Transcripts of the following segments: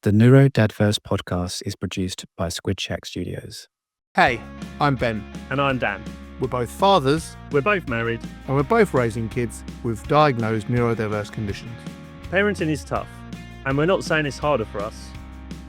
The NeuroDADverse Podcast is produced by Squid Shack Studios. Hey, I'm Ben. And I'm Dan. We're both fathers, We're both married. and we're both raising kids with diagnosed neurodiverse conditions. Parenting is tough, and we're not saying it's harder for us,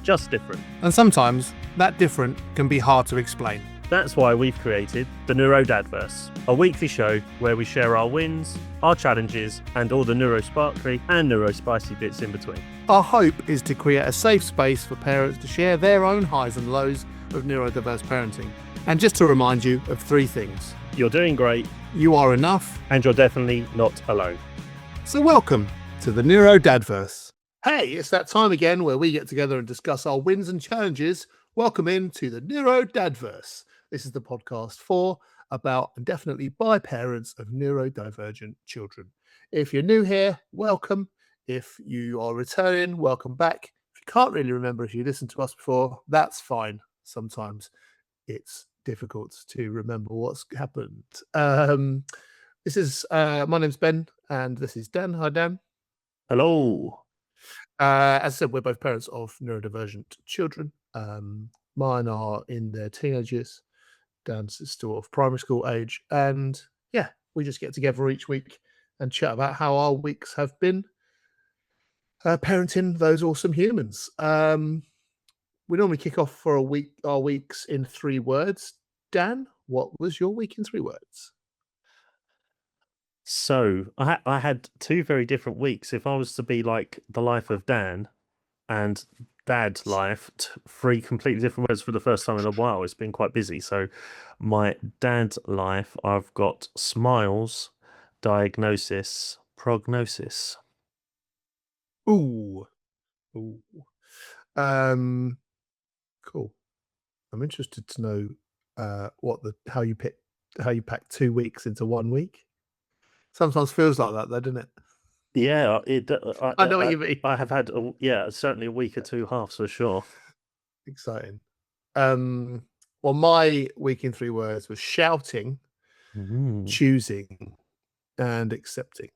just different. And sometimes that different can be hard to explain. That's why we've created the NeuroDADverse, a weekly show where we share our wins, our challenges, and all the neurosparkly and neurospicy bits in between. Our hope is to create a safe space for parents to share their own highs and lows of neurodiverse parenting. And just to remind you of three things. You're doing great, You are enough. and you're definitely not alone. So welcome to the NeuroDADverse. Hey, it's that time again where we get together and discuss our wins and challenges. Welcome into the NeuroDADverse. This is the podcast for, about, and definitely by parents of neurodivergent children. If you're new here, welcome. If you are returning, welcome back. If you can't really remember if you listened to us before, that's fine. Sometimes it's difficult to remember what's happened. This is my name's Ben, and this is Dan. Hi, Dan. Hello. As I said, we're both parents of neurodivergent children. Mine are in their teenagers. Dan's is still of primary school age. And yeah, we just get together each week and chat about how our weeks have been parenting those awesome humans. We normally kick off for our weeks in 3 words. Dan, what was your week in 3 words? So, I had 2 very different weeks. If I was to be like the life of Dan and Dad's life, 3 completely different words for the first time in a while. It's been quite busy. So, my dad's life, I've got smiles, diagnosis, prognosis. Ooh. Cool. I'm interested to know how you pack 2 weeks into 1 week. Sometimes feels like that, though, doesn't it? Yeah, I know what you mean. I have had certainly a week or 2 halves for sure. Exciting. Well, my week in 3 words was shouting, choosing, and accepting.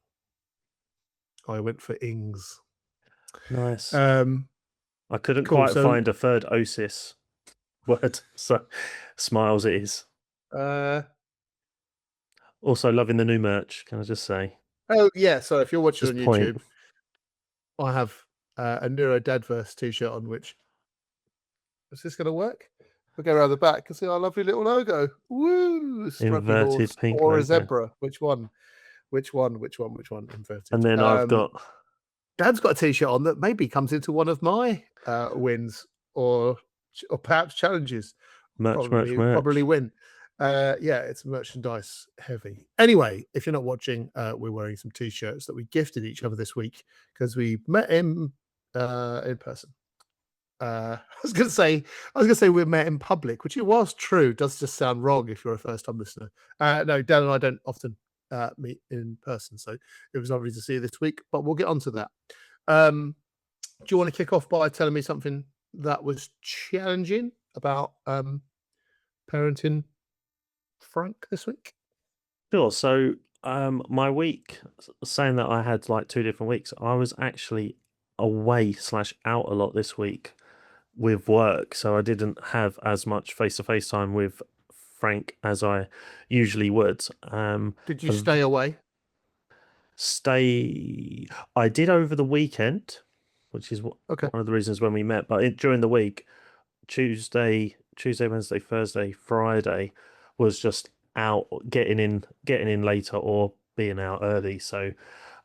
I went for ings. Nice. I couldn't cool, quite so- find a third osis word, so smiles it is. Also loving the new merch, can I just say? Oh yeah, so if you're watching Just on point. YouTube, I have a NeuroDADverse t-shirt on. Which is this going to work? We'll go around the back and see our lovely little logo. Woo! Inverted horse pink or logo. a zebra? Which one? Inverted. And then I've got Dad's got a t-shirt on that maybe comes into one of my wins or perhaps challenges. merch. Probably win. Yeah, it's merchandise heavy. Anyway, if you're not watching, we're wearing some t-shirts that we gifted each other this week because we met him in person. I was gonna say we met in public, which it was true. Does just sound wrong if you're a first-time listener. No, Dan and I don't often meet in person, so it was lovely to see you this week. But we'll get on to that. Do you want to kick off by telling me something that was challenging about parenting Frank this week? Sure. So my week, saying that I had like 2 different weeks, I was actually away / out a lot this week with work, so I didn't have as much face-to-face time with Frank as I usually would. Did you stay away? I did over the weekend, which is one of the reasons when we met, but during the week, Tuesday, Wednesday, Thursday, Friday was just out, getting in later or being out early, so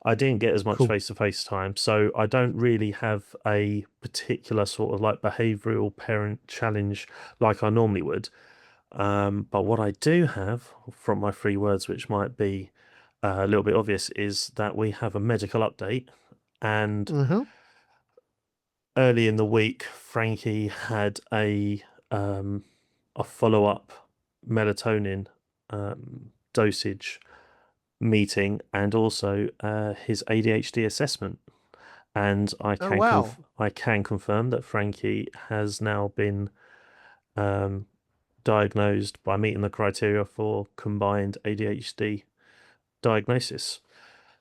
I didn't get as much face-to-face time. So I don't really have a particular sort of like behavioral parent challenge like I normally would. But what I do have from my 3 words, which might be a little bit obvious, is that we have a medical update. And early in the week, Frankie had a follow-up melatonin dosage meeting, and also his ADHD assessment. And I can confirm that Frankie has now been diagnosed by meeting the criteria for combined ADHD diagnosis.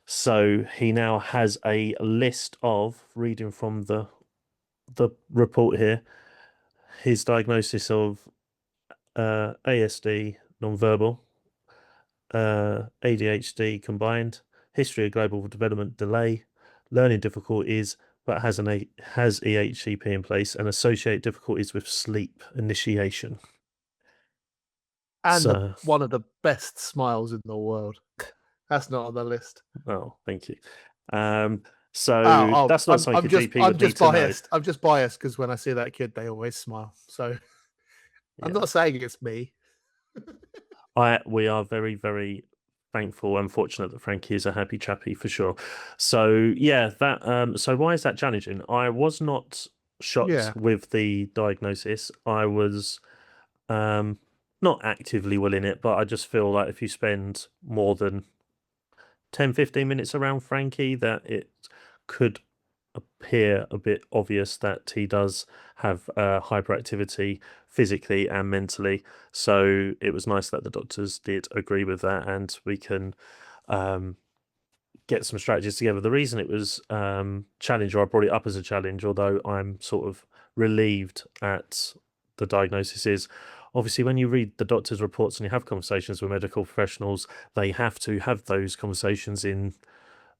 So he now has a list of, reading from the the report here. His diagnosis of ASD, nonverbal, ADHD combined, history of global development delay, learning difficulties, but has EHCP in place, and associate difficulties with sleep initiation. And one of the best smiles in the world. That's not on the list. Oh, thank you. So that's not something a GP would need to know. I'm just biased because when I see that kid, they always smile. So I'm not saying it's me. We are very, very thankful and fortunate that Frankie is a happy chappy for sure. So yeah, that so why is that challenging? I was not shocked with the diagnosis. I was not actively willing it, but I just feel like if you spend more than 10-15 minutes around Frankie, that it could appear a bit obvious that he does have hyperactivity physically and mentally. So it was nice that the doctors did agree with that, and we can get some strategies together. The reason it was challenge, or I brought it up as a challenge, although I'm sort of relieved at the diagnosis, is obviously when you read the doctor's reports and you have conversations with medical professionals, they have to have those conversations in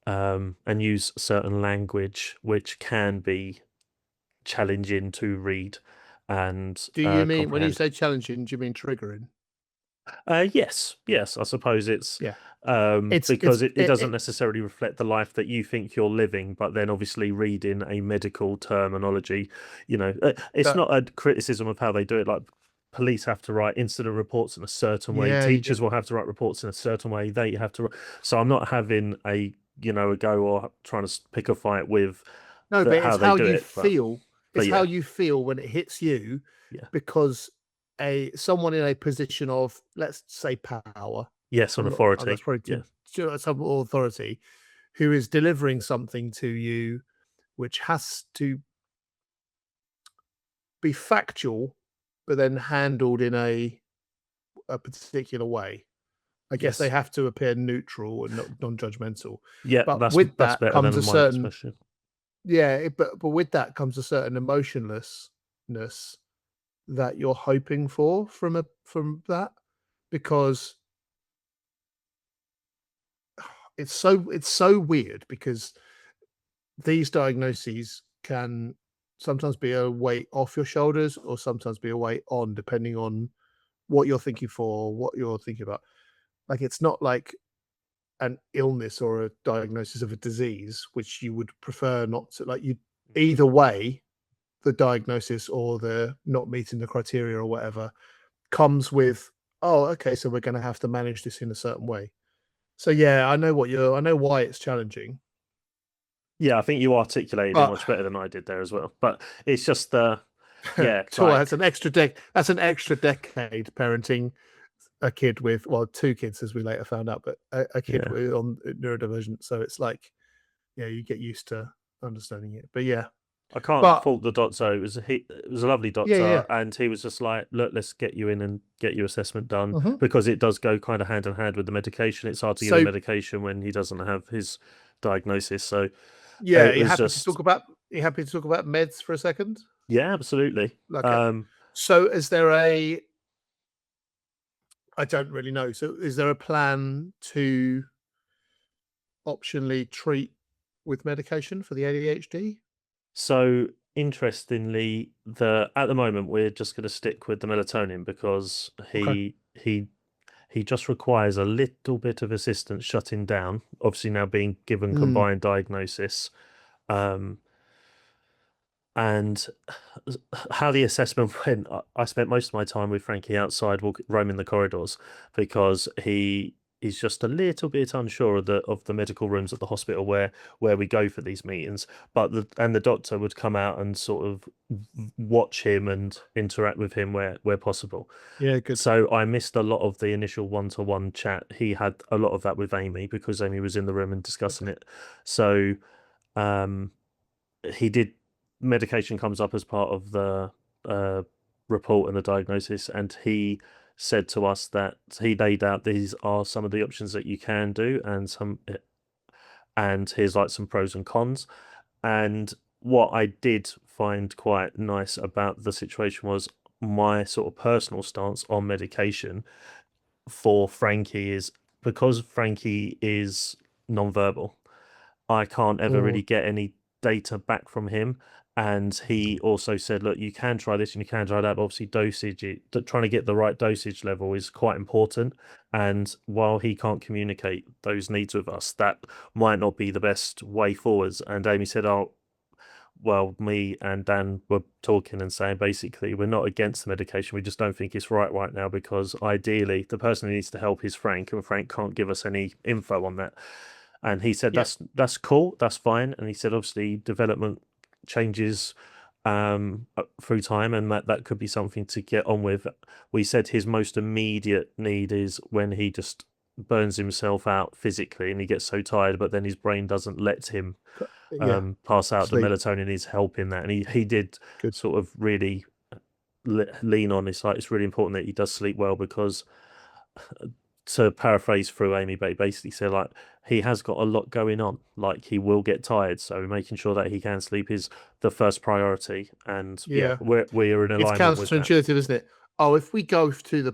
and use certain language which can be challenging to read. And do you mean when you say challenging, do you mean triggering? Yes, I suppose it's because it doesn't necessarily reflect the life that you think you're living, but then obviously reading a medical terminology, it's not a criticism of how they do it. Like police have to write incident reports in a certain way, teachers will have to write reports in a certain way, they have to. So I'm not having a go or trying to pick a fight with but it's how you feel. It's how you feel when it hits you, because someone in a position of, let's say, power, on authority, that's probably some authority, who is delivering something to you, which has to be factual, but then handled in a particular way. I guess they have to appear neutral and not non-judgmental. Yeah, but with that comes a certain expression. but with that comes a certain emotionlessness that you're hoping for from that, because it's so weird, because these diagnoses can sometimes be a weight off your shoulders or sometimes be a weight on, depending on what you're thinking for, what you're thinking about. Like, it's not like an illness or a diagnosis of a disease, which you would prefer not to, like, you either way, the diagnosis or the not meeting the criteria or whatever comes with, oh, okay, so we're going to have to manage this in a certain way. So yeah, I know why it's challenging. Yeah, I think you articulated it much better than I did there as well. But it's just that's an extra decade parenting a kid with, well, two kids as we later found out, but a kid with on neurodivergent. So it's like, you get used to understanding it. But yeah, I can't fault the doctor. It was a lovely doctor, and he was just like, look, let's get you in and get your assessment done, because it does go kind of hand in hand with the medication. It's hard to give him medication when he doesn't have his diagnosis. So are you happy to talk about meds for a second? Yeah, absolutely. Okay. So is there I don't really know. So is there a plan to optionally treat with medication for the ADHD? So interestingly, at the moment we're just going to stick with the melatonin, because he just requires a little bit of assistance shutting down. Obviously now being given combined diagnosis, and how the assessment went. I spent most of my time with Frankie outside, roaming the corridors, because he's just a little bit unsure of the medical rooms at the hospital where we go for these meetings. But the doctor would come out and sort of watch him and interact with him where possible. Yeah, good. So I missed a lot of the initial one-to-one chat. He had a lot of that with Amy, because Amy was in the room and discussing it. So he did. Medication comes up as part of the report and the diagnosis, and he said to us that he laid out these are some of the options that you can do, and here's like some pros and cons. And what I did find quite nice about the situation was my sort of personal stance on medication for Frankie is, because Frankie is non-verbal, I can't ever really get any data back from him. And he also said, look, you can try this and you can try that, but obviously trying to get the right dosage level is quite important. And while he can't communicate those needs with us, that might not be the best way forwards. And Amy said, oh, well, me and Dan were talking and saying basically we're not against the medication, we just don't think it's right now, because ideally the person who needs to help is Frank, and Frank can't give us any info on that. And he said that's cool, that's fine. And he said obviously development changes through time, and that could be something to get on with. We said his most immediate need is when he just burns himself out physically and he gets so tired, but then his brain doesn't let him pass out. Sleep. The melatonin is helping that, and he did sort of really lean on it's like it's really important that he does sleep well, because to paraphrase through Amy, but he basically said like he has got a lot going on, like he will get tired, so making sure that he can sleep is the first priority. And we're in alignment with that. It's counterintuitive, isn't it? Oh, if we go to the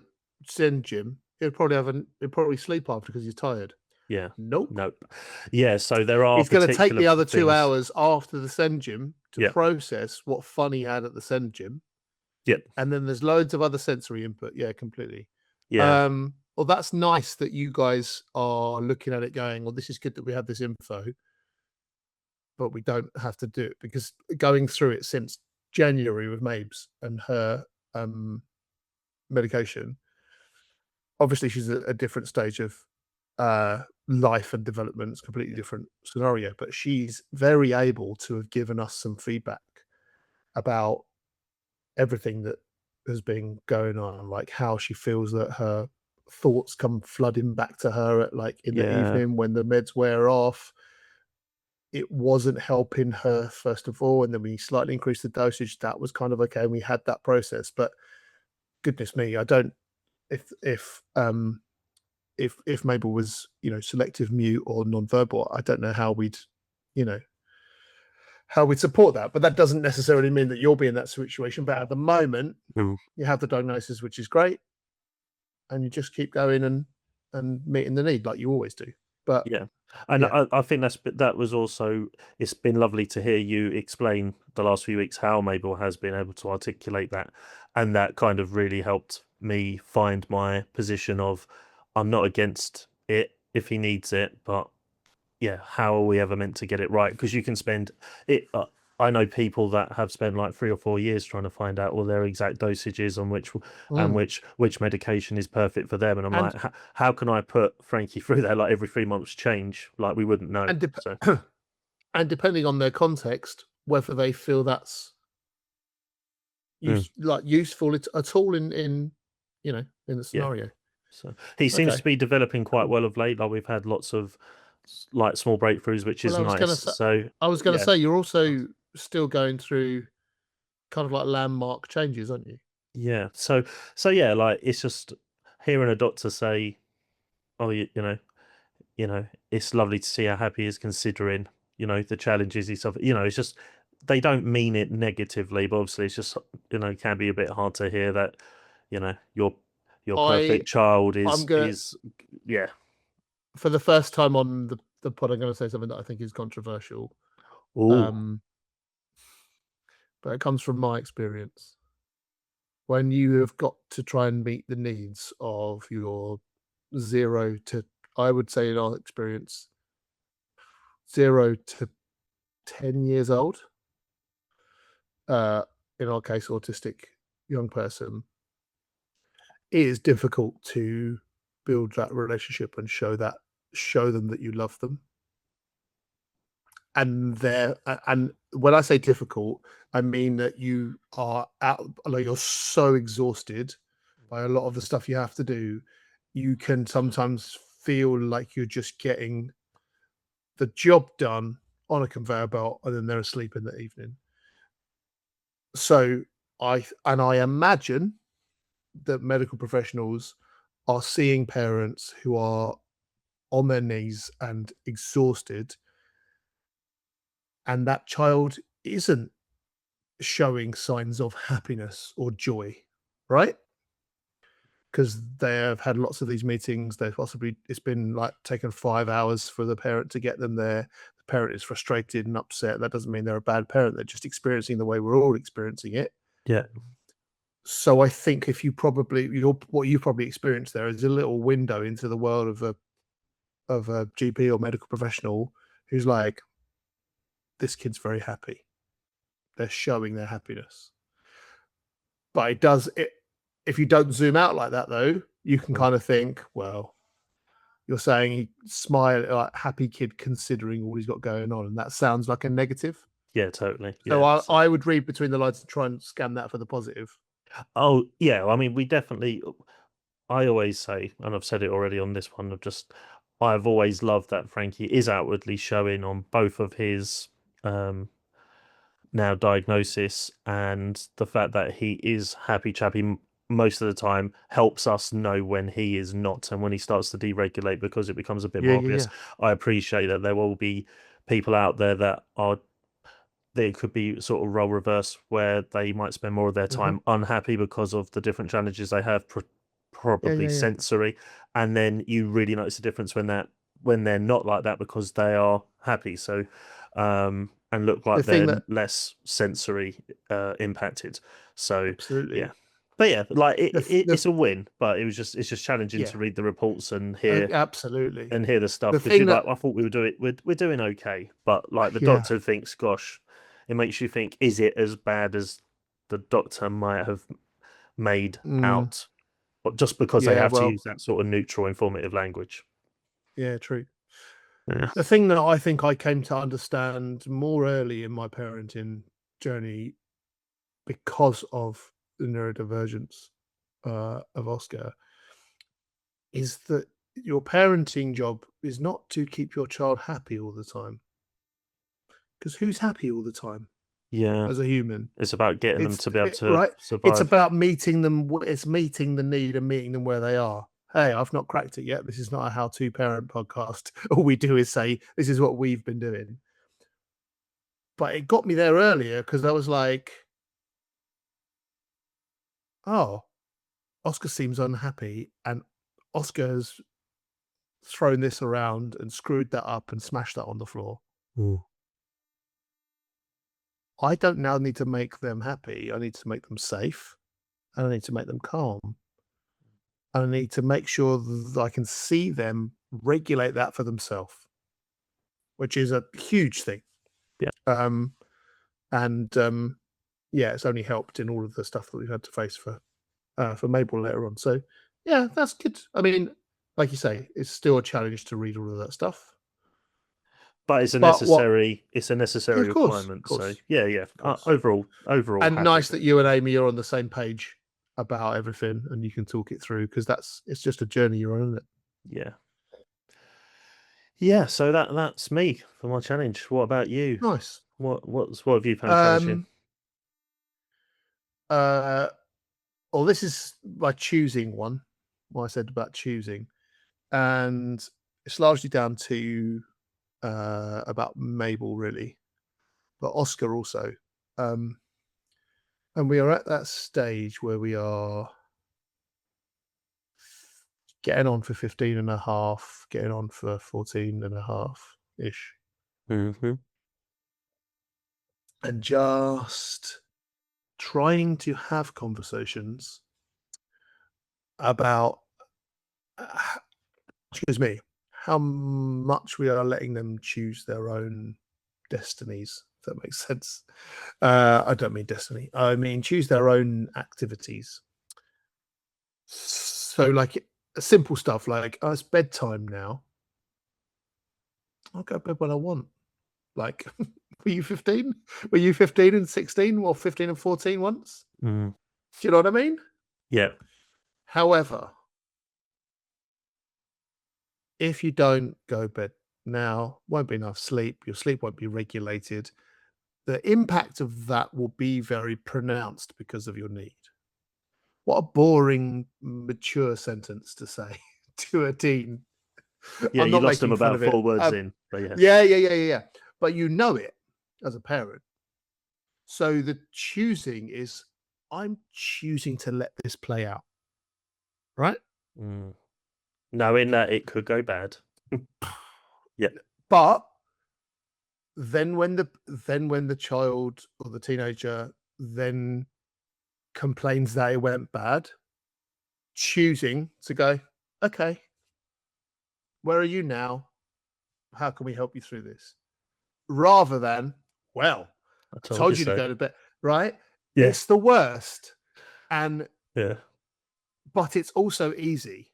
Zen gym, he'll probably sleep after because he's tired. Yeah. Nope. Yeah, so there are. He's going to take the other 2 hours after the Zen gym to process what fun he had at the Zen gym. Yep. And then there's loads of other sensory input. Yeah, completely. Yeah. Well, that's nice that you guys are looking at it going, well, this is good that we have this info, but we don't have to do it, because going through it since January with Mabes and her medication, obviously she's at a different stage of life and development. It's a completely different scenario, but she's very able to have given us some feedback about everything that has been going on, like how she feels that her thoughts come flooding back to her at like in the evening when the meds wear off. It wasn't helping her first of all, and then we slightly increased the dosage. That was kind of okay, and we had that process. But goodness me, I don't. If Mabel was, selective mute or non-verbal, I don't know how we'd support that. But that doesn't necessarily mean that you'll be in that situation. But at the moment, you have the diagnosis, which is great, and you just keep going and meeting the need like you always do. But and I think that was also, it's been lovely to hear you explain the last few weeks how Mabel has been able to articulate that, and that kind of really helped me find my position of I'm not against it if he needs it, but how are we ever meant to get it right? Because you can spend it. I know people that have spent like 3 or 4 years trying to find out all their exact dosages on which medication is perfect for them, and I'm like, how can I put Frankie through that? Like every 3 months change, like we wouldn't know. And depending on their context, whether they feel that's useful at all in the scenario. So he seems to be developing quite well of late. Like we've had lots of like small breakthroughs, which is nice. I was going to say, you're also still going through kind of like landmark changes, aren't you? Yeah. So like it's just hearing a doctor say, oh, you know, it's lovely to see how happy he is considering, the challenges he's suffering. It's just, they don't mean it negatively, but obviously it's just, it can be a bit hard to hear that, your perfect child is. For the first time on the pod, I'm going to say something that I think is controversial. Ooh. But it comes from my experience. When you have got to try and meet the needs of your 0 to, I would say in our experience, 0 to 10 years old, in our case, autistic young person, it is difficult to build that relationship and show them that you love them. And when I say difficult, I mean that you are you're so exhausted by a lot of the stuff you have to do. You can sometimes feel like you're just getting the job done on a conveyor belt, and then they're asleep in the evening. So I imagine that medical professionals are seeing parents who are on their knees and exhausted, and that child isn't showing signs of happiness or joy, right? Because they have had lots of these meetings. It's been like taken 5 hours for the parent to get them there. The parent is frustrated and upset. That doesn't mean they're a bad parent. They're just experiencing the way we're all experiencing it. Yeah. So I think if what you probably experienced there is a little window into the world of a GP or medical professional who's like, this kid's very happy. They're showing their happiness. But if you don't zoom out like that, though, you can kind of think, well, you're saying he like happy kid considering all he's got going on, and that sounds like a negative. Yeah, totally. So Yeah. I would read between the lines and try and scan that for the positive. Oh, yeah. I mean, I always say, and I've said it already on this one, I've always loved that Frankie is outwardly showing on both of his now diagnosis, and the fact that he is happy chappy most of the time helps us know when he is not, and when he starts to deregulate, because it becomes a bit more obvious. I appreciate that there will be people out there that could be sort of role reverse, where they might spend more of their time unhappy because of the different challenges they have, probably sensory, and then you really notice the difference when they're not like that, because they are happy. So and look like they're less sensory impacted. So absolutely. Yeah. But yeah, like it's a win, but it's just challenging to read the reports and hear absolutely and hear the stuff, because I thought we're doing okay, but like the doctor thinks, gosh, it makes you think, is it as bad as the doctor might have made out, just because they have to use that sort of neutral, informative language. Yeah, true. Yeah. The thing that I think I came to understand more early in my parenting journey, because of the neurodivergence of Oscar, is that your parenting job is not to keep your child happy all the time. Because who's happy all the time? Yeah, as a human, it's about getting them to be able to survive. It's about meeting them. It's meeting the need and meeting them where they are. Hey, I've not cracked it yet. This is not a how-to parent podcast. All we do is say, this is what we've been doing. But it got me there earlier, because I was like, oh, Oscar seems unhappy, and Oscar has thrown this around and screwed that up and smashed that on the floor. Ooh. I don't now need to make them happy. I need to make them safe, and I need to make them calm. And I need to make sure that I can see them regulate that for themselves, which is a huge thing. Yeah. Yeah, it's only helped in all of the stuff that we've had to face for Mabel later on. So yeah, that's good. I mean, like you say, it's still a challenge to read all of that stuff. But it's a necessary requirement. Course. So yeah. Overall, and nice that you and Amy are on the same page about everything, and you can talk it through, because it's just a journey you're on, isn't it? Yeah. So that's me for my challenge. What about you? Nice. What have you found challenging? Well, this is my choosing one. What I said about choosing, and it's largely down to about Mabel, really, but Oscar also. And we are at that stage where we are getting on for 15 and a half, getting on for 14 and a half-ish. Mm-hmm. And just trying to have conversations about, how much we are letting them choose their own destinies, if that makes sense. I don't mean destiny. I mean choose their own activities. So like simple stuff like, oh, it's bedtime now. I'll go to bed when I want. Like, were you 15? Were you 15 and 16 or 15 and 14 once? Mm. Do you know what I mean? Yeah. However, if you don't go to bed now, won't be enough sleep. Your sleep won't be regulated. The impact of that will be very pronounced because of your need. What a boring, mature sentence to say to a teen. Yeah, I'm you not lost them making fun about of it. 4 words in. But yeah. Yeah. But you know it as a parent. So the choosing is, I'm choosing to let this play out, right? Knowing that it could go bad. Yeah. But then when the child or the teenager then complains that it went bad, choosing to go, okay, where are you now? How can we help you through this? Rather than, well, I told you to go to bed, right? Yeah. It's the worst. And yeah, but it's also easy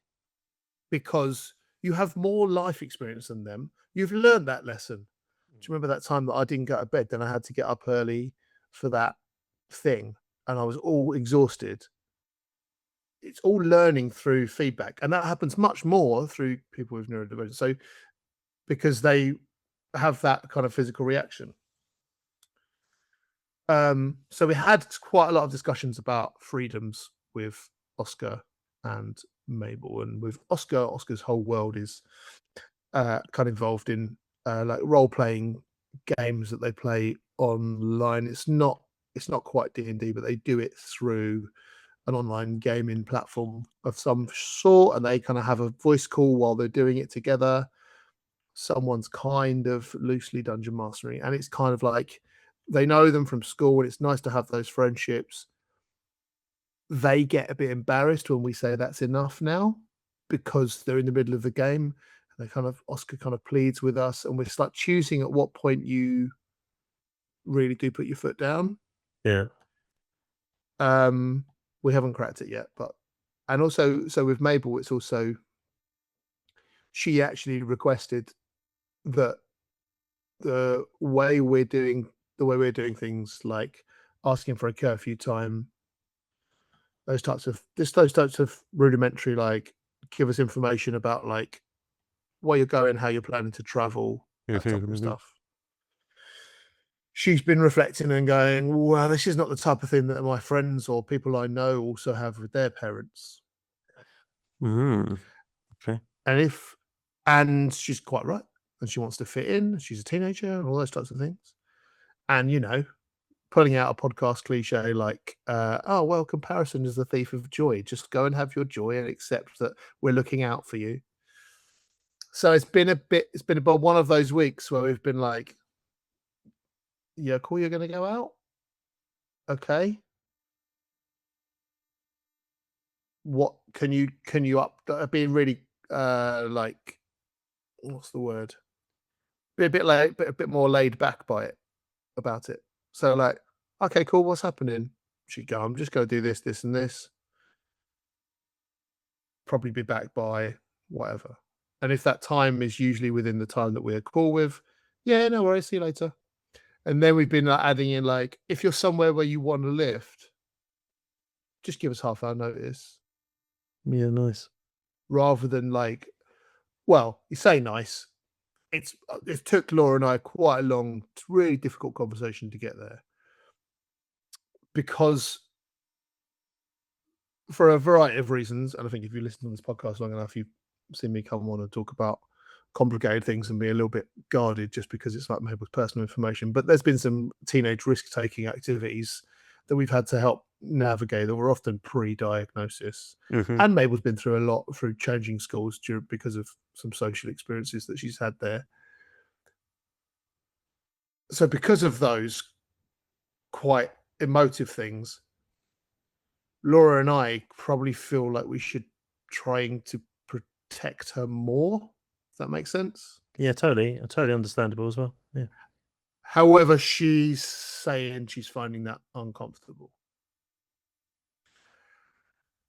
because you have more life experience than them. You've learned that lesson. Do you remember that time that I didn't go to bed? Then I had to get up early for that thing and I was all exhausted. It's all learning through feedback. And that happens much more through people with neurodivergence. So because they have that kind of physical reaction. So we had quite a lot of discussions about freedoms with Oscar and Mabel, and with Oscar's whole world is kind of involved in like role-playing games that they play online. It's not quite D&D, but they do it through an online gaming platform of some sort, and they kind of have a voice call while they're doing it together. Someone's kind of loosely dungeon mastering, and it's kind of like they know them from school, and it's nice to have those friendships. They get a bit embarrassed when we say that's enough now because they're in the middle of the game. And Oscar kind of pleads with us, and we start choosing at what point you really do put your foot down. Yeah. We haven't cracked it yet, and also, so with Mabel, it's also, she actually requested that the way we're doing things, like asking for a curfew time, those types of rudimentary, like, give us information about like where you're going, how you're planning to travel, that type of stuff. She's been reflecting and going, well, this is not the type of thing that my friends or people I know also have with their parents. Okay. And she's quite right. And she wants to fit in. She's a teenager and all those types of things. And, pulling out a podcast cliche like, oh, well, comparison is the thief of joy. Just go and have your joy and accept that we're looking out for you. So it's been about one of those weeks where we've been like, yeah, cool, you're going to go out? Okay. What can you up, being really, like, what's the word? Be a bit more laid back about it. So like, okay, cool, what's happening? She'd go, I'm just going to do this, this, and this. Probably be back by whatever. And if that time is usually within the time that we're cool with, yeah, no worries, see you later. And then we've been like adding in, like, if you're somewhere where you want to lift, just give us half hour notice. Yeah, nice. Rather than like, well, you say nice. It took Laura and I quite a long, really difficult conversation to get there. Because for a variety of reasons, and I think if you listen to this podcast long enough, you've seen me come on and talk about complicated things and be a little bit guarded just because it's like Mabel's personal information. But there's been some teenage risk-taking activities that we've had to help navigate that were often pre-diagnosis. And Mabel's been through a lot through changing schools because of some social experiences that she's had there. So because of those quite emotive things, Laura and I probably feel like we should trying to protect her more. If that makes sense? Yeah, totally understandable as well. Yeah. However, she's saying she's finding that uncomfortable.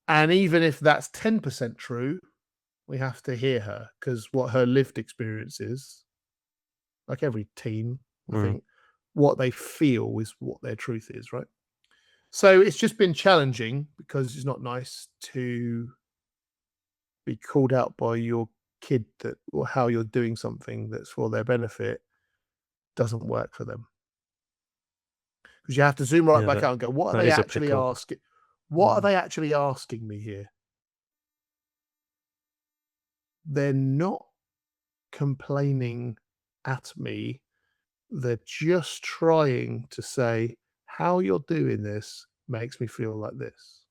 And even if that's 10% true, we have to hear her, because what her lived experience is, like every teen, I think, what they feel is what their truth is, right? So it's just been challenging because it's not nice to be called out by your kid that, or how you're doing something that's for their benefit doesn't work for them. Because you have to zoom right back out and go, what are they actually asking? What are they actually asking me here? They're not complaining at me. They're just trying to say, how you're doing this makes me feel like this,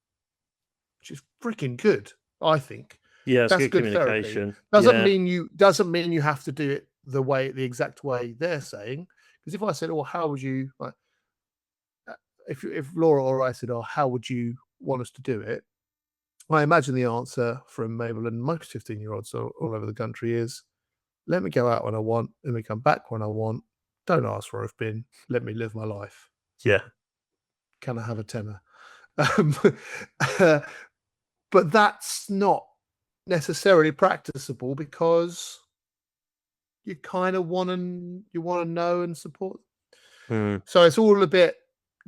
which is freaking good, I think. Yeah, it's That's good good communication. Therapy. Doesn't mean you have to do it the exact way they're saying. Because if I said, "Oh, how would you like?" If Laura or I said, "Oh, how would you want us to do it?" I imagine the answer from Mabel and most 15-year-olds all over the country is, "Let me go out when I want. Let me come back when I want. Don't ask where I've been. Let me live my life. Yeah. Can I have a tenner?" But that's not necessarily practicable because you kind of want to know and support. So it's all a bit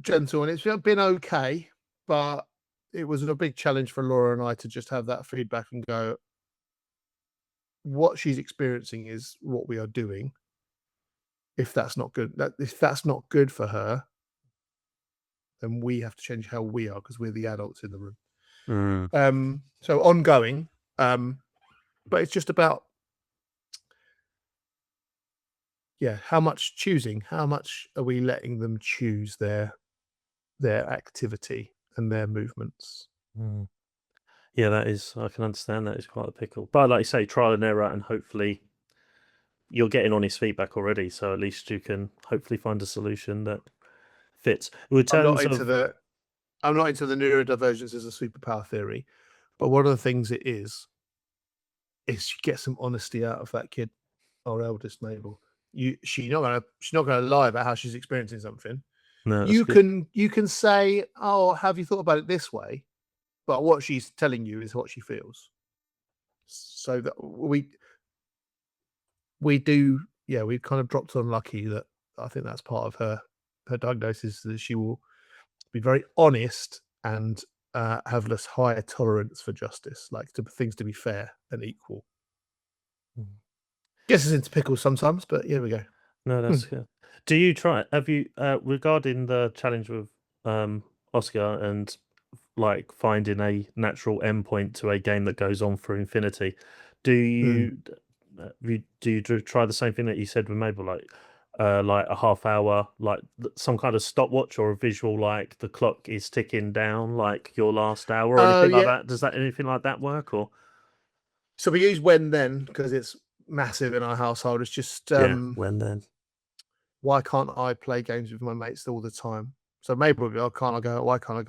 gentle, and it's been okay, but it was a big challenge for Laura and I to just have that feedback and go, what she's experiencing is what we are doing. If that's not good, if that's not good for her, then we have to change how we are because we're the adults in the room. So ongoing, but it's just about how much choosing, how much are we letting them choose their activity and their movements. Yeah, I can understand that is quite a pickle. But like you say, trial and error, and hopefully you're getting honest feedback already, so at least you can hopefully find a solution that fits. I'm not into the neurodivergence as a superpower theory, but one of the things it is you get some honesty out of that kid, our eldest Mabel. She's not gonna lie about how she's experiencing something. No, you can say, "Oh, have you thought about it this way?" But what she's telling you is what she feels. So that we do, we've kind of dropped on Lucky that I think that's part of her diagnosis, that she will be very honest and have less higher tolerance for justice, like things to be fair and equal. Gets us into pickles sometimes, but here we go. No, that's good. Do you try? Have you regarding the challenge with Oscar and like finding a natural endpoint to a game that goes on for infinity? Do you try the same thing that you said with Mabel, like a half hour, like some kind of stopwatch or a visual, like the clock is ticking down, like your last hour or anything like that? Does anything like that work? Or so we use when then because it's massive in our household. It's just when then. Why can't I play games with my mates all the time? So Mabel will be, why can't I go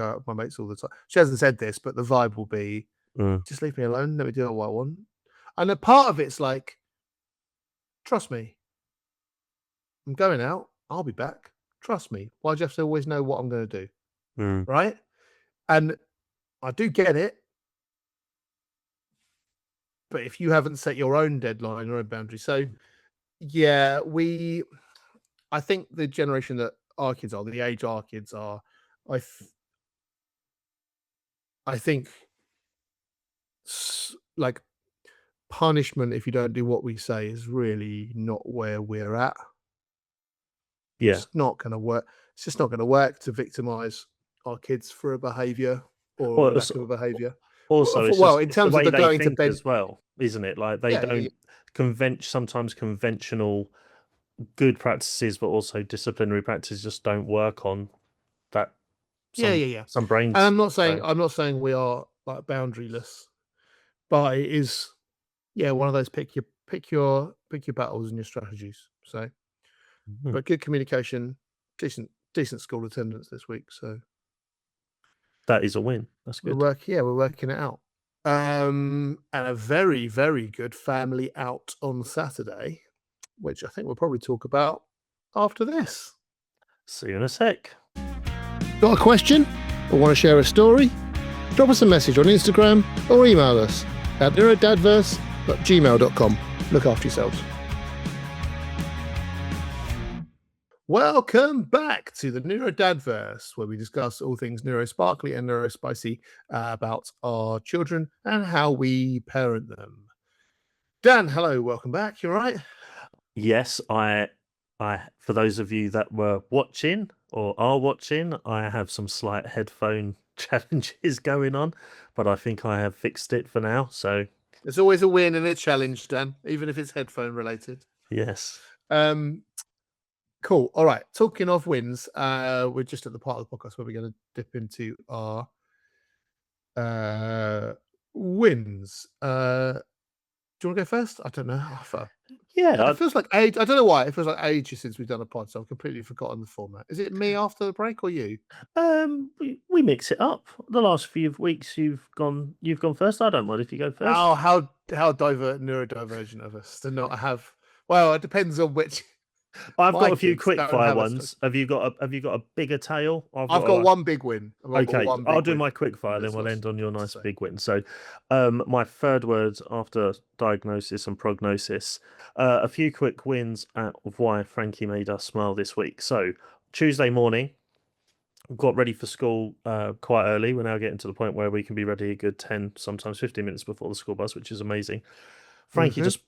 out with my mates all the time? She hasn't said this, but the vibe will be, just leave me alone. Let me do what I want. And a part of it's like, trust me. I'm going out. I'll be back. Trust me. Why do you have to always know what I'm going to do? Right? And I do get it. But if you haven't set your own deadline or own boundary. So, I think the generation that our kids are, the age our kids are, I think like punishment if you don't do what we say is really not where we're at. It's not going to work. It's just not going to work to victimize our kids for a behavior or lack of a behavior. Also, in terms of the going to bed as well, isn't it? Like they don't sometimes conventional good practices, but also disciplinary practices just don't work on that. Some brains. And I'm not saying we are like boundaryless, but it is one of those pick your battles and your strategies. So, but good communication, decent school attendance this week. So that is a win. That's good. We're working it out. And a very, very good family out on Saturday, which I think we'll probably talk about after this. See you in a sec. Got a question or want to share a story? Drop us a message on Instagram or email us at NeuroDADverse@gmail.com. Look after yourselves. Welcome back to the NeuroDADverse, where we discuss all things neurosparkly and neurospicy about our children and how we parent them. Dan, hello, welcome back. You all right? Yes, I for those of you that were watching or are watching, I have some slight headphone challenges going on, but I think I have fixed it for now. So there's always a win and a challenge, Dan, even if it's headphone related. Yes. Cool. All right. Talking of wins, we're just at the part of the podcast where we're going to dip into our wins. Do you want to go first? I don't know. Yeah, it feels like age. I don't know why. It feels like ages since we've done a pod, so I've completely forgotten the format. Is it me after the break or you? we mix it up. The last few weeks you've gone first. I don't mind if you go first. Oh, how neurodivergent of us to not have. Well, it depends on which. I've got a few quick fire ones. Have you got a bigger tail? I've got one big win. Okay, I'll do my quick fire, then we'll end on your nice big win. So, my third word after diagnosis and prognosis, a few quick wins out of why Frankie made us smile this week. So, Tuesday morning, got ready for school quite early. We're now getting to the point where we can be ready a good 10, sometimes 15 minutes before the school bus, which is amazing. Frankie just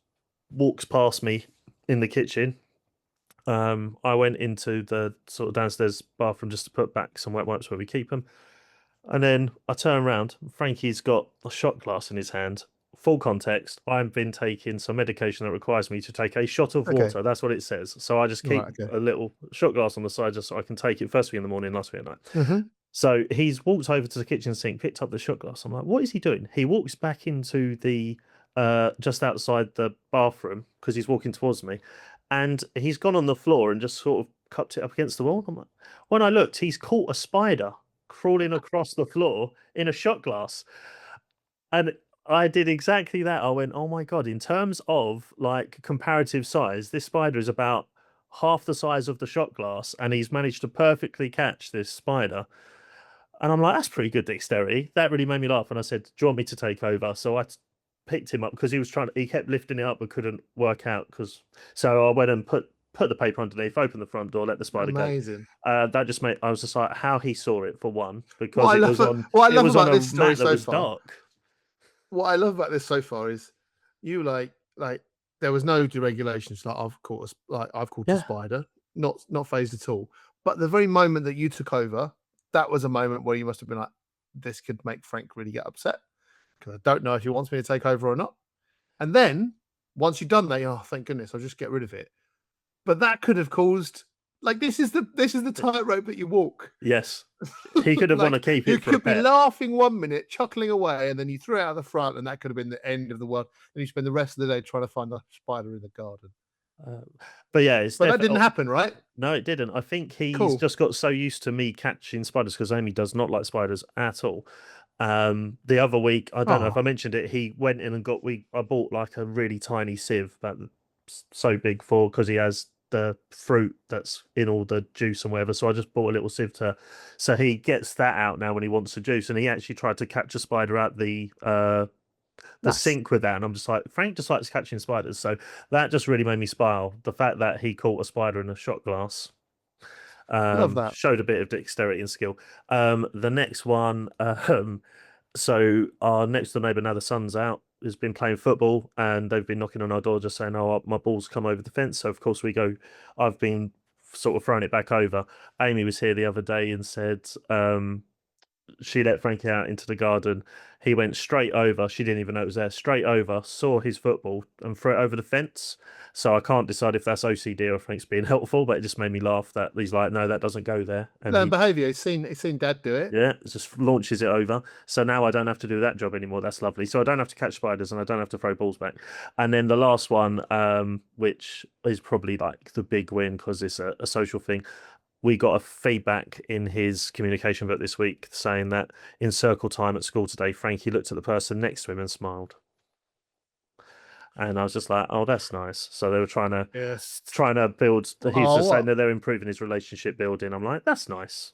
walks past me in the kitchen. I went into the sort of downstairs bathroom just to put back some wet wipes where we keep them. And then I turn around. Frankie's got a shot glass in his hand. Full context, I've been taking some medication that requires me to take a shot of water. That's what it says. So I just keep a little shot glass on the side just so I can take it first thing in the morning, last thing at night. So he's walked over to the kitchen sink, picked up the shot glass. I'm like, what is he doing? He walks back into the just outside the bathroom because he's walking towards me. And he's gone on the floor and just sort of cupped it up against the wall. I'm like, when I looked, he's caught a spider crawling across the floor in a shot glass. And I did exactly that. I went, oh my God, in terms of like comparative size, this spider is about half the size of the shot glass, and he's managed to perfectly catch this spider. And I'm like, that's pretty good dexterity. That really made me laugh. And I said, do you want me to take over? So I picked him up because he kept lifting it up but couldn't work out. So I went and put the paper underneath, opened the front door, let the spider go. That just made, I was just like, how he saw it for one, because it was on a mat that was dark. What I love about this so far is you like there was no deregulation. Like I've caught a spider, not phased at all. But the very moment that you took over, that was a moment where you must have been like, this could make Frank really get upset because I don't know if he wants me to take over or not. And then once you've done that, oh thank goodness, I'll just get rid of it. But that could have caused this is the tightrope that you walk. Yes. He could have want to keep it. You could be laughing 1 minute, chuckling away, and then you threw it out the front, and that could have been the end of the world. And you spend the rest of the day trying to find a spider in the garden. But that didn't happen, right? No, it didn't. I think he's just got so used to me catching spiders because Amy does not like spiders at all. The other week, I don't know if I mentioned it, he went in and I bought like a really tiny sieve, about so big because he has the fruit that's in all the juice and whatever. So I just bought a little sieve so he gets that out now when he wants the juice. And he actually tried to catch a spider at the sink with that, and I'm just like, Frank just likes catching spiders. So that just really made me smile. The fact that he caught a spider in a shot glass. Love that. Showed a bit of dexterity and skill. The next one, so our next door neighbour, now the sun's out, has been playing football, and they've been knocking on our door just saying, oh, my ball's come over the fence. So of course we go, I've been sort of throwing it back over. Amy was here the other day and said she let Frankie out into the garden. He went straight over. She didn't even know it was there. Straight over, saw his football and threw it over the fence. So I can't decide if that's OCD or if Frank's being helpful, but it just made me laugh that he's like, no, that doesn't go there. And learned behaviour. He's seen Dad do it. Yeah, just launches it over. So now I don't have to do that job anymore. That's lovely. So I don't have to catch spiders and I don't have to throw balls back. And then the last one, which is probably like the big win because it's a social thing. We got a feedback in his communication book this week saying that in circle time at school today, Frankie looked at the person next to him and smiled. And I was just like, oh, that's nice. So they were trying to build. He was just saying that they're improving his relationship building. I'm like, that's nice.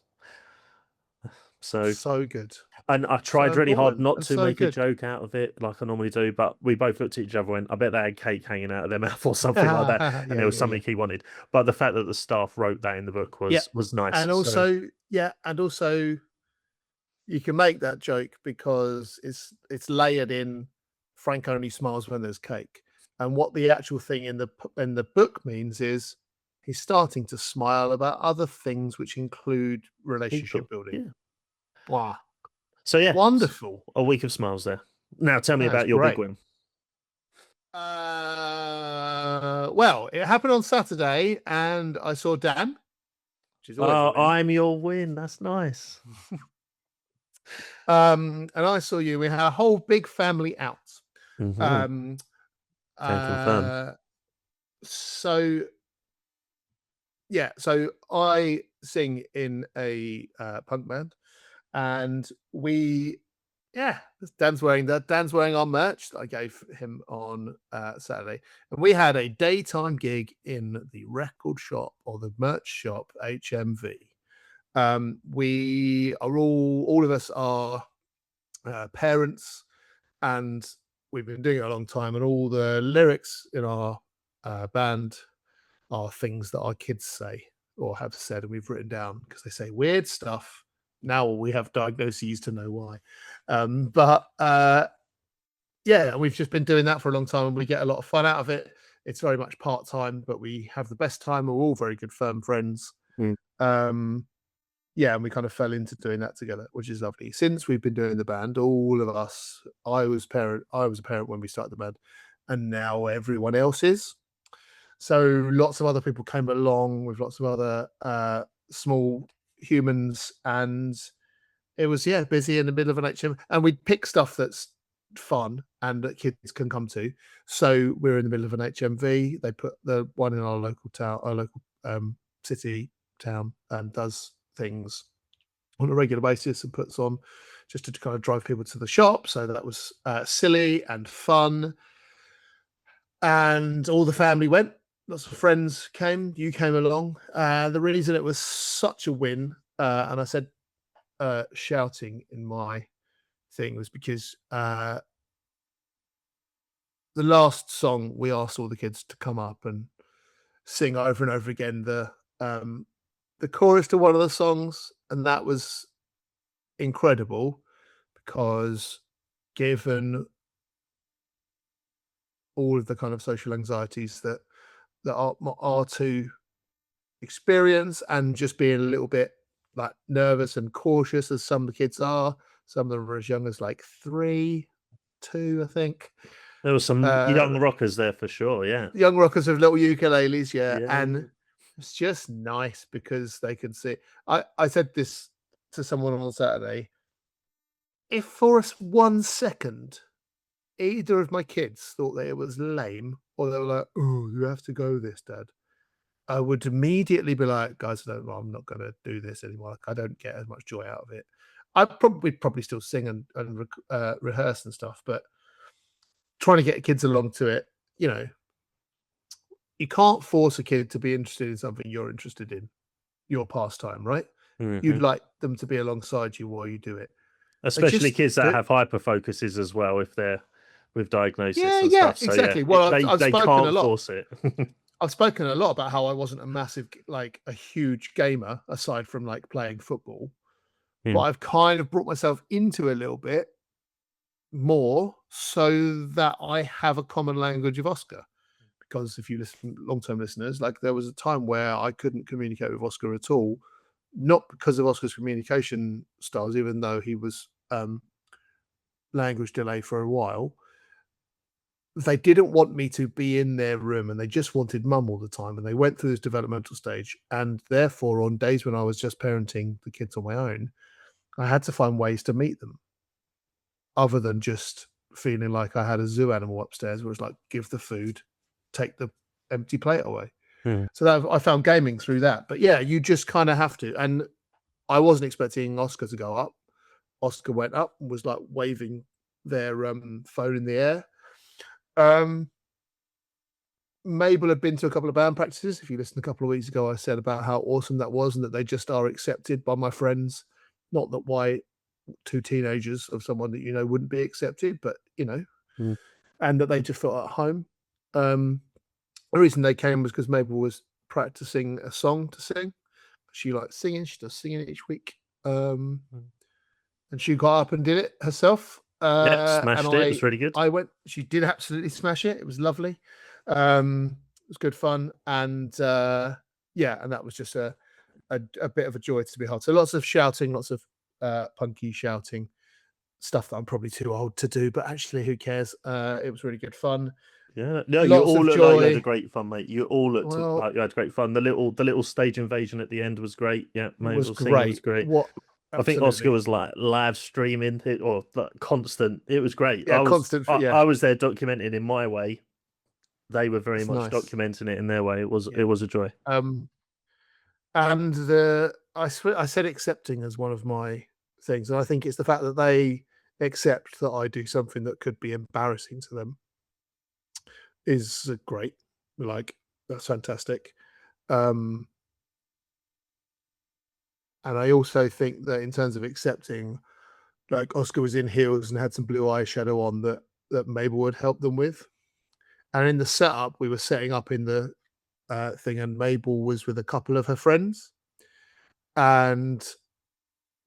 So good. And I tried really hard not to make a joke out of it like I normally do, but we both looked at each other and I bet they had cake hanging out of their mouth or something like that. And there was something he wanted. But the fact that the staff wrote that in the book was nice. And also, you can make that joke because it's layered in. Frank only smiles when there's cake. And what the actual thing in the book means is he's starting to smile about other things which include relationship building. Yeah. Wow. So yeah, wonderful. A week of smiles there. Now tell me about your big win. Well, it happened on Saturday, and I saw Dan, which is always a win. I'm your win. That's nice. And I saw you. We had a whole big family out. Can confirm. So I sing in a punk band, and Dan's wearing our merch that I gave him on Saturday, and we had a daytime gig in the record shop or the merch shop, HMV. We are all of us are parents, and we've been doing it a long time, and all the lyrics in our band are things that our kids say or have said, and we've written down because they say weird stuff. Now we have diagnoses to know why. We've just been doing that for a long time, and we get a lot of fun out of it. It's very much part-time, but we have the best time. We're all very good firm friends. And we kind of fell into doing that together, which is lovely. Since we've been doing the band, all of us, I was a parent when we started the band, and now everyone else is. So lots of other people came along with lots of other small humans, and it was busy in the middle of an HM, and we'd pick stuff that's fun and that kids can come to. So we're in the middle of an HMV. They put the one in our local town, our local city town, and does things on a regular basis and puts on just to kind of drive people to the shop. So that was silly and fun, and all the family went. Lots of friends came. You came along. The reason it was such a win, and I said shouting in my thing, was because the last song we asked all the kids to come up and sing over and over again the chorus to one of the songs, and that was incredible because given all of the kind of social anxieties that are to experience, and just being a little bit like nervous and cautious as some of the kids are. Some of them are as young as like 3, 2, I think. There were some young rockers there for sure, yeah. Young rockers with little ukuleles, and it's just nice because they can see. I said this to someone on Saturday. If for 1 second either of my kids thought that it was lame, or they were like, "Oh, you have to go this, Dad," I would immediately be like, "Guys, I'm not going to do this anymore. Like, I don't get as much joy out of it." I'd probably still sing and rehearse and stuff, but trying to get kids along to it, you can't force a kid to be interested in something you're interested in, your pastime, right? You'd like them to be alongside you while you do it. Especially kids that have hyperfocuses as well, if they're with diagnosis and stuff. So, exactly. Well, they can't force it. I've spoken a lot about how I wasn't a huge gamer aside from like playing football, but I've kind of brought myself into a little bit more so that I have a common language of Oscar. Because if you listen, long-term listeners, like there was a time where I couldn't communicate with Oscar at all, not because of Oscar's communication styles, even though he was language delay for a while. They didn't want me to be in their room, and they just wanted mum all the time, and they went through this developmental stage, and therefore on days when I was just parenting the kids on my own, I had to find ways to meet them other than just feeling like I had a zoo animal upstairs where it's like, give the food, take the empty plate away. So that I found gaming through that. But yeah, you just kind of have to. And I wasn't expecting Oscar to go up. Oscar went up and was like waving their phone in the air. Mabel had been to a couple of band practices. If you listened a couple of weeks ago, I said about how awesome that was and that they just are accepted by my friends. Not that why 2 teenagers of someone that wouldn't be accepted, but and that they just felt at home. The reason they came was because Mabel was practicing a song to sing. She likes singing. She does singing each week. And she got up and did it herself. Smashed it. It was really good. She did absolutely smash it. It was lovely. It was good fun. And and that was just a bit of a joy to be held. So lots of shouting, lots of punky shouting, stuff that I'm probably too old to do, but actually who cares? It was really good fun. Yeah, no, you Lots all of look like you had joy. a great fun, mate. You all looked like you had great fun. The little stage invasion at the end was great. Yeah, was Mabel singing was great. great. What? I think Oscar Absolutely. was like live streaming it or like constant. It was great. Yeah, I was constant. I, Yeah, I was there documenting in my way. They were very it's much nice. documenting it in their way. It was Yeah. a joy. And I said accepting as one of my things, and I think it's the fact that they accept that I do something that could be embarrassing to them is great. Like, that's fantastic. And I also think that in terms of accepting, like, Oscar was in heels and had some blue eyeshadow on that Mabel would help them with. And in the setup, we were setting up in the thing, and Mabel was with a couple of her friends, and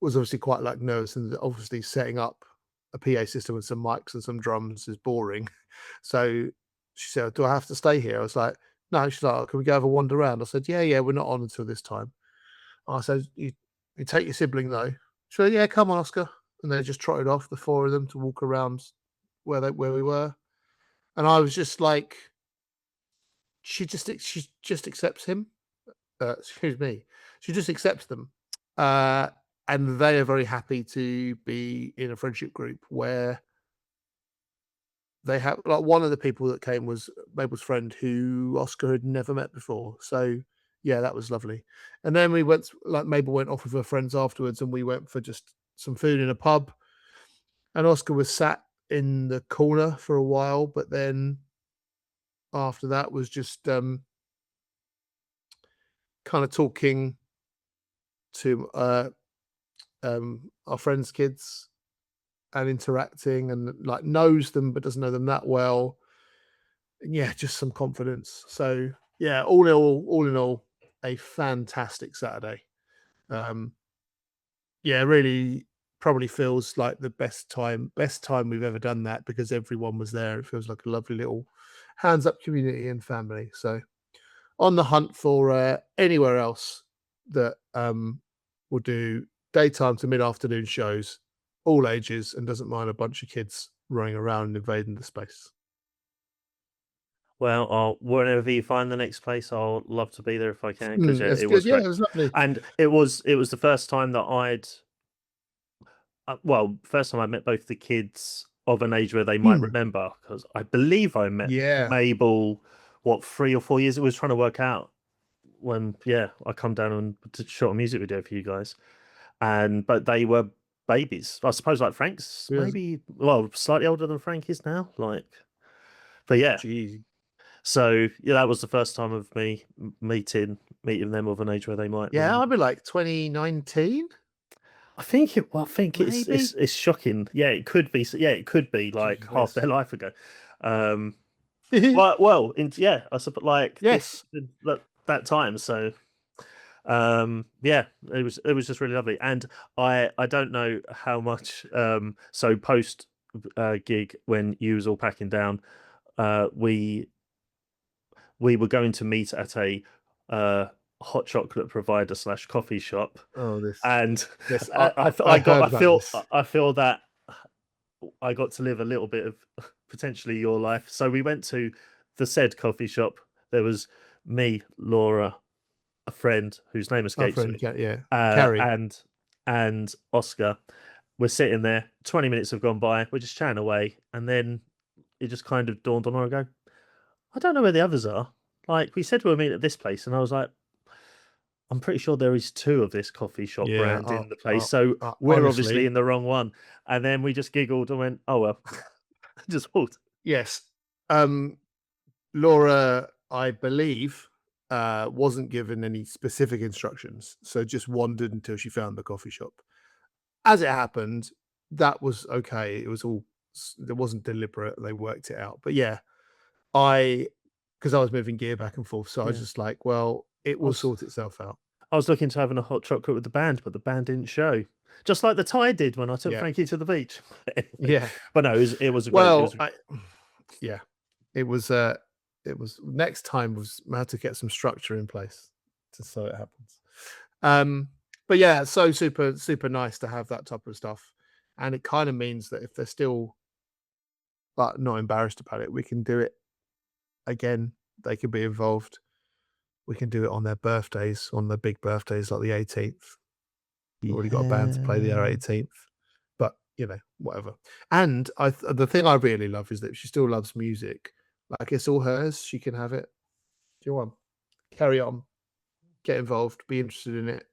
was obviously quite like nervous, and obviously setting up a PA system with some mics and some drums is boring. So she said, "Do I have to stay here?" I was like, "No." She's like, "Oh, can we go have a wander around?" I said, "Yeah, we're not on until this time." I said, "You take your sibling though." She said, "Yeah, come on, Oscar." And they just trotted off, the four of them, to walk around where we were. And I was just like, she just accepts him. Excuse me. She just accepts them. And they are very happy to be in a friendship group where they have, like, one of the people that came was Mabel's friend who Oscar had never met before. So yeah, that was lovely. And then we went, like, Mabel went off with her friends afterwards, and we went for just some food in a pub. And Oscar was sat in the corner for a while, but then after that was just kind of talking to our friends' kids and interacting, and like knows them but doesn't know them that well. And yeah, just some confidence. So yeah, all in all, a fantastic Saturday. Yeah, really probably feels like the best time we've ever done that, because everyone was there. It feels like a lovely little hands up community and family. So on the hunt for anywhere else that will do daytime to mid-afternoon shows, all ages, and doesn't mind a bunch of kids running around and invading the space. Well, whenever you find the next place, I'll love to be there if I can, because That's it good. was Yeah, great. it was lovely. And it was the first time that first time I met both the kids of an age where they might remember, because I believe I met Mabel 3 or 4 years. It was trying to work out when I come down and shot a music video for you guys, but they were babies. I suppose like Frank's maybe slightly older than Frank is now. But yeah. Jeez. So yeah, that was the first time of me meeting them of an age where they might. Yeah, I'd be like 2019. I think it's shocking. Yeah, it could be. Yeah, it could be like half their life ago. I suppose like yes, that time. So yeah, it was just really lovely. And I don't know how much. So post gig, when you was all packing down, we were going to meet at a hot chocolate provider / coffee shop. Oh, and yes, I feel that I got to live a little bit of potentially your life. So we went to the said coffee shop. There was me, Laura, a friend whose name escapes me, Carrie, and Oscar. We're sitting there. 20 minutes have gone by. We're just chatting away, and then it just kind of dawned on her. I go, I don't know where the others are. Like, we said we were meeting at this place, and I was like, I'm pretty sure there is 2 of this coffee shop brand in the place. So we're honestly, obviously in the wrong one. And then we just giggled and went, oh, well, just walked. Yes. Laura, I believe, wasn't given any specific instructions, so just wandered until she found the coffee shop. As it happened, that was okay. It wasn't deliberate. They worked it out. But yeah, because I was moving gear back and forth, so I was just like, well, it will sort itself out. I was looking to having a hot chocolate with the band, but the band didn't show. Just like the Tide did when I took Frankie to the beach. Yeah. But no, it was a great... Well, it was next time we had to get some structure in place so it happens. But yeah, so super, super nice to have that type of stuff. And it kind of means that if they're still not embarrassed about it, we can do it again, they can be involved. We can do it on their birthdays, on the big birthdays like the 18th. We've already got a band to play the 18th, but whatever. And the thing I really love is that she still loves music. Like, it's all hers. She can have it. Do you want? Carry on, get involved, be interested in it.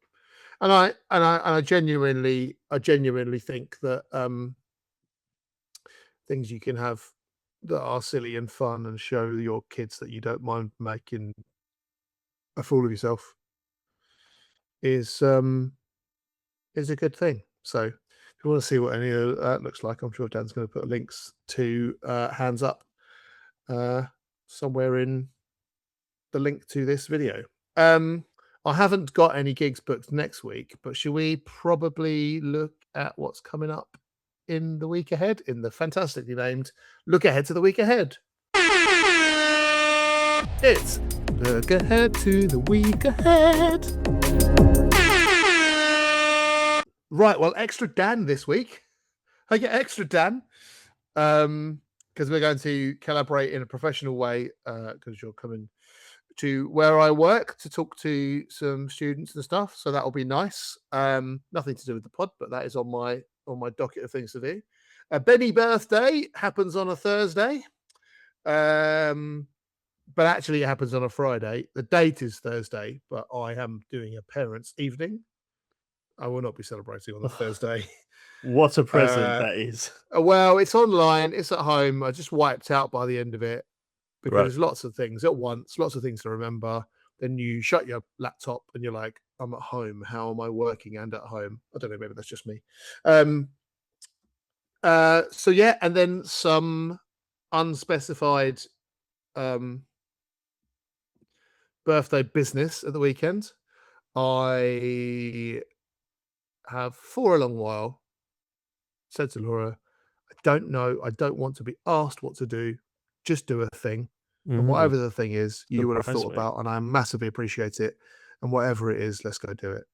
And I genuinely think that things you can have that are silly and fun and show your kids that you don't mind making a fool of yourself is a good thing. So if you want to see what any of that looks like, I'm sure Dan's going to put links to Hands Up somewhere in the link to this video. I haven't got any gigs booked next week, but should we probably look at what's coming up in the week ahead in the fantastically named Look Ahead to the Week Ahead? It's Look Ahead to the Week Ahead. Right, well, extra Dan this week. I get extra Dan because we're going to collaborate in a professional way because you're coming to where I work to talk to some students and stuff. So that'll be nice. Nothing to do with the pod, but that is on my docket of things to do. Benny's birthday happens on a Thursday. But actually it happens on a Friday. The date is Thursday, but I am doing a parents' evening. I will not be celebrating on a Thursday. What a present that is. Well, it's online. It's at home. I just wiped out by the end of it because there's lots of things at once, lots of things to remember. Then you shut your laptop and you're like, I'm at home. How am I working and at home? I don't know. Maybe that's just me. So yeah, and then some unspecified birthday business at the weekend. I have for a long while said to Laura, I don't know, I don't want to be asked what to do, just do a thing. And whatever the thing is, you would have thought about, and I massively appreciate it. And whatever it is, let's go do it.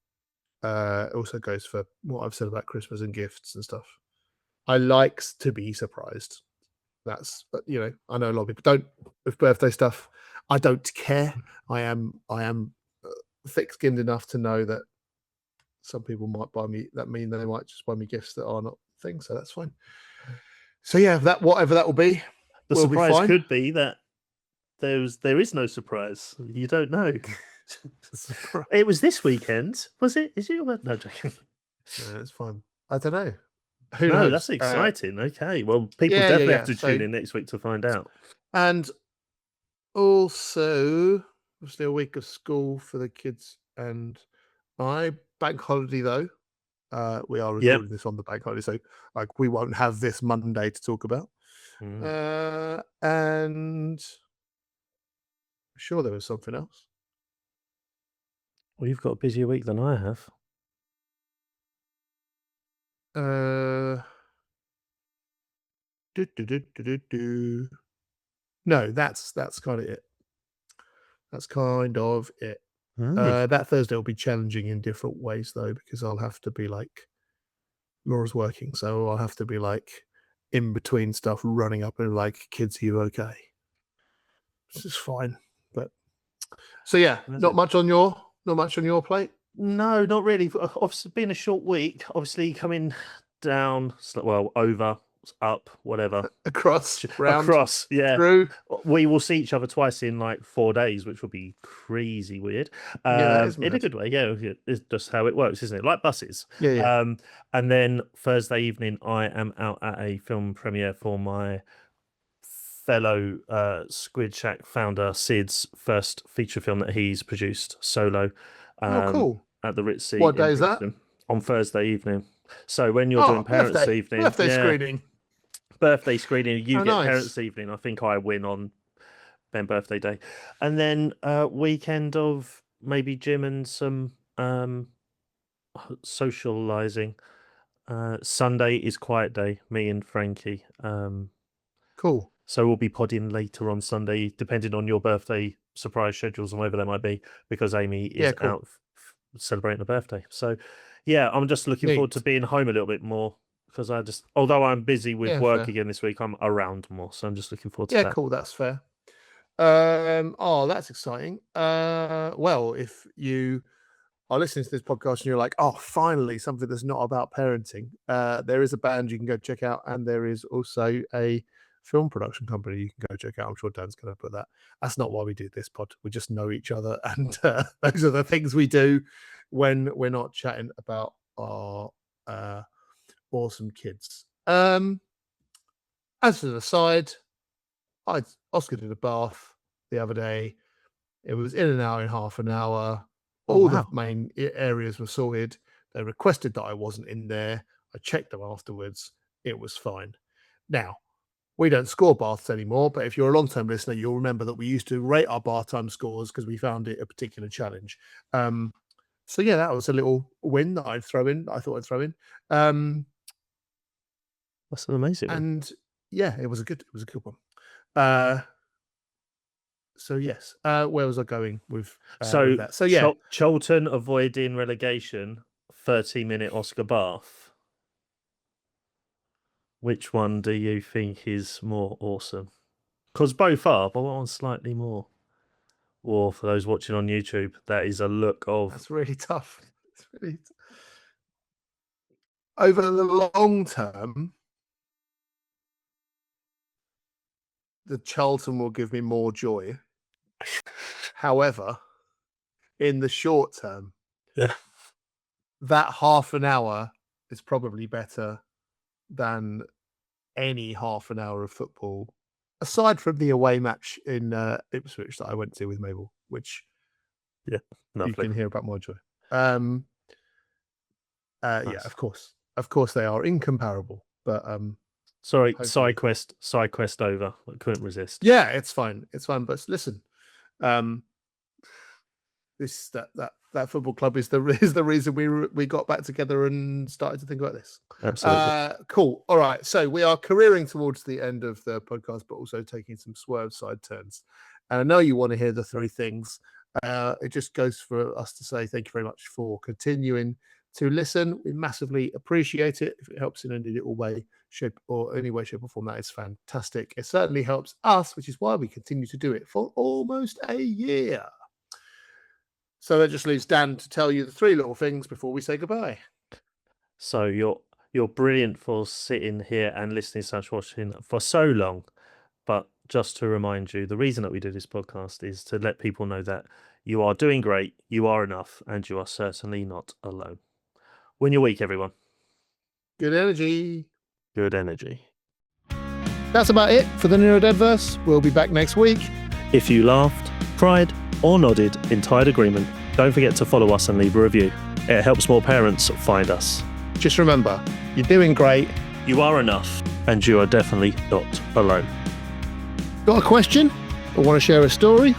It also goes for what I've said about Christmas and gifts and stuff. I like to be surprised. That's, I know a lot of people don't with birthday stuff. I don't care. I am thick-skinned enough to know that some people might buy me. That mean they might just buy me gifts that are not things. So that's fine. So yeah, whatever that will be. The surprise could be that there is no surprise. You don't know. It was this weekend, was it? Is it? No, joking. No, it's fine. I don't know. Who knows? That's exciting. Okay, well, people definitely have to tune in next week to find out. And also, obviously, a week of school for the kids and my bank holiday though. We are recording this on the bank holiday, so like we won't have this Monday to talk about. And I'm sure there was something else. Well, you've got a busier week than I have. No, that's kind of it. That's kind of it. That Thursday will be challenging in different ways though, because I'll have to be like, Laura's working, so I'll have to be like in between stuff, running up and like, kids, are you okay? This is fine, but so yeah, not much on your plate. No, not really. Obviously, been a short week. Obviously, coming down, well, over, up, whatever, across, round, across, yeah. Through. We will see each other twice in like 4 days, which will be crazy weird. In a good way, yeah. It's just how it works, isn't it? Like buses. Yeah. And then Thursday evening, I am out at a film premiere for my fellow Squid Shack founder Sid's first feature film that he's produced solo. Cool. At the Ritzy. What day is that? On Thursday evening. So when you're doing parents' evening, birthday screening, you get parents' evening. I think I win on Ben birthday day, and then weekend of maybe gym and some socializing. Sunday is quiet day. Me and Frankie. Cool. So we'll be podding later on Sunday, depending on your birthday surprise schedules and whatever they might be, because Amy is out celebrating a birthday. So yeah, I'm just looking forward to being home a little bit more, because although I'm busy with work again this week, I'm around more. So I'm just looking forward to that. Yeah, cool. That's fair. Oh, that's exciting. Well, if you are listening to this podcast and you're like, oh, finally something that's not about parenting, there is a band you can go check out, and there is also a film production company you can go check out. I'm sure Dan's going to put that. That's not why we do this pod. We just know each other, and those are the things we do when we're not chatting about our awesome kids. As an aside, Oscar did a bath the other day. It was in and out in half an hour. All the main areas were sorted. They requested that I wasn't in there. I checked them afterwards. It was fine. Now, we don't score baths anymore, but if you're a long-term listener, you'll remember that we used to rate our bath time scores because we found it a particular challenge. So yeah, that was a little win that I thought I'd throw in. That's an amazing one. And yeah, it was a good one. So yes, where was I going with that? So yeah, Charlton avoiding relegation, 30-minute Oscar bath. Which one do you think is more awesome? Because both are, but what one's slightly more? Or for those watching on YouTube, that is a look of... That's really tough. Over the long term, the Charlton will give me more joy. However, in the short term, that half an hour is probably better than any half an hour of football, aside from the away match in Ipswich that I went to with Mabel, which you can hear about more joy. Nice. Yeah, of course they are incomparable, but sorry, side quest over. I couldn't resist. Yeah, it's fine. But listen, that football club is the reason we got back together and started to think about this. Absolutely. Cool. All right. So we are careering towards the end of the podcast, but also taking some swerve side turns. And I know you want to hear the three things. It just goes for us to say thank you very much for continuing to listen. We massively appreciate it. If it helps in any little way, shape or form, that is fantastic. It certainly helps us, which is why we continue to do it for almost a year. So that just leaves Dan to tell you the three little things before we say goodbye. So you're brilliant for sitting here and listening / watching for so long. But just to remind you, the reason that we do this podcast is to let people know that you are doing great, you are enough, and you are certainly not alone. Win your week, everyone. Good energy. Good energy. That's about it for the NeuroDADverse. We'll be back next week. If you laughed, cried, or nodded in tired agreement, don't forget to follow us and leave a review. It helps more parents find us. Just remember, you're doing great. You are enough. And you are definitely not alone. Got a question or want to share a story?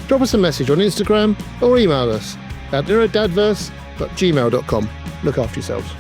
Drop us a message on Instagram or email us at NeuroDADverse.gmail.com. Look after yourselves.